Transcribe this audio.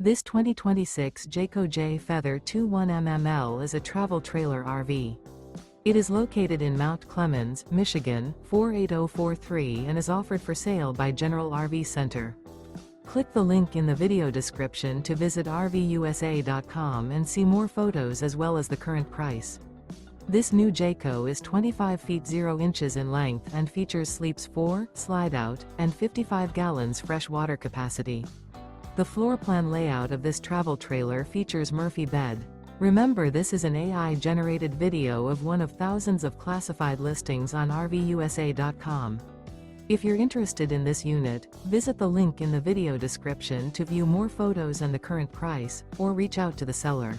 This 2026 Jayco Jay Feather 21mml is a travel trailer RV. It is located in Mount Clemens, Michigan, 48043 and is offered for sale by General RV Center. Click the link in the video description to visit RVUSA.com and see more photos as well as the current price. This new Jayco is 25 feet 0 inches in length and features sleeps 4, slide-out, and 55 gallons fresh water capacity. The floor plan layout of this travel trailer features Murphy bed. Remember, this is an AI-generated video of one of thousands of classified listings on RVUSA.com. If you're interested in this unit, visit the link in the video description to view more photos and the current price, or reach out to the seller.